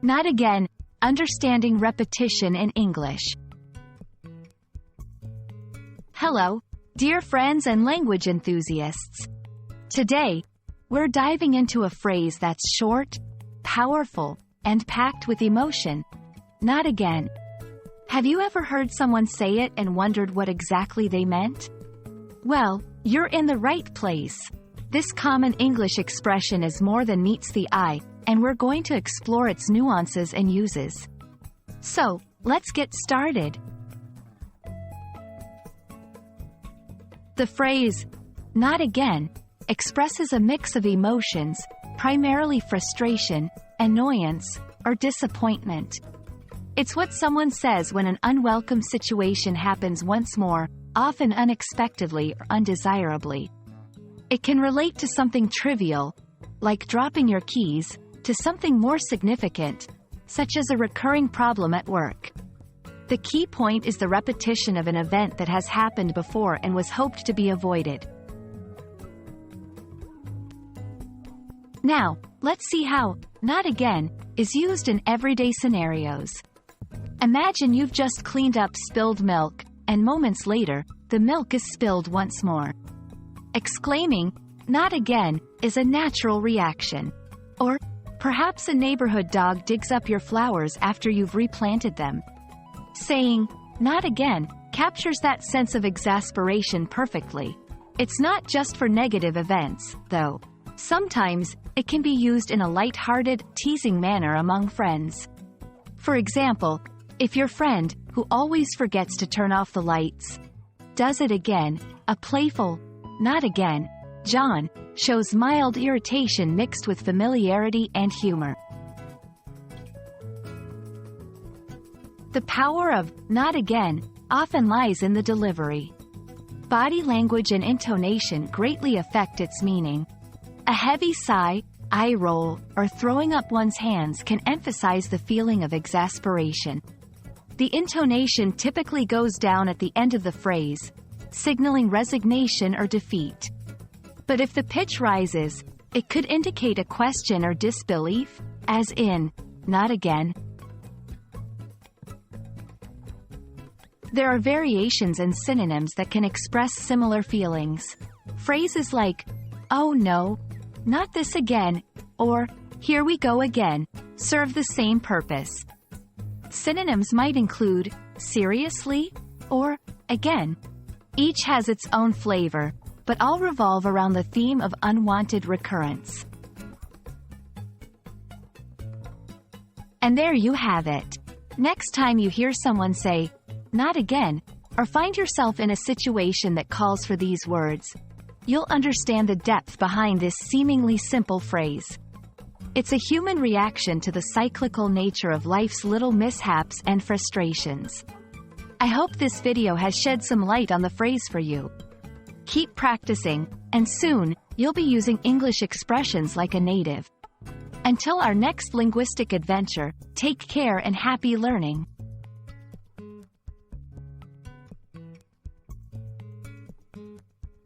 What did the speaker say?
Not again. Understanding repetition in English. Hello, dear friends and language enthusiasts. Today, we're diving into a phrase that's short, powerful, and packed with emotion. Not again. Have you ever heard someone say it and wondered what exactly they meant? Well, you're in the right place. This common English expression is more than meets the eye, and we're going to explore its nuances and uses. So, let's get started. The phrase, "not again," expresses a mix of emotions, primarily frustration, annoyance, or disappointment. It's what someone says when an unwelcome situation happens once more, often unexpectedly or undesirably. It can relate to something trivial, like dropping your keys, to something more significant, such as a recurring problem at work. The key point is the repetition of an event that has happened before and was hoped to be avoided. Now, let's see how "not again" is used in everyday scenarios. Imagine you've just cleaned up spilled milk, and moments later, the milk is spilled once more. Exclaiming, "not again," is a natural reaction. Or, perhaps a neighborhood dog digs up your flowers after you've replanted them. Saying, "not again," captures that sense of exasperation perfectly. It's not just for negative events, though. Sometimes, it can be used in a light-hearted, teasing manner among friends. For example, if your friend, who always forgets to turn off the lights, does it again, a playful, "not again, John," shows mild irritation mixed with familiarity and humor. The power of "not again" often lies in the delivery. Body language and intonation greatly affect its meaning. A heavy sigh, eye roll, or throwing up one's hands can emphasize the feeling of exasperation. The intonation typically goes down at the end of the phrase, signaling resignation or defeat. But if the pitch rises, it could indicate a question or disbelief, as in, "not again." There are variations and synonyms that can express similar feelings. Phrases like, "oh no," "not this again," or "here we go again," serve the same purpose. Synonyms might include "seriously" or "again." Each has its own flavor, but all revolve around the theme of unwanted recurrence. And there you have it. Next time you hear someone say, "not again," or find yourself in a situation that calls for these words, you'll understand the depth behind this seemingly simple phrase. It's a human reaction to the cyclical nature of life's little mishaps and frustrations. I hope this video has shed some light on the phrase for you. Keep practicing, and soon, you'll be using English expressions like a native. Until our next linguistic adventure, take care and happy learning.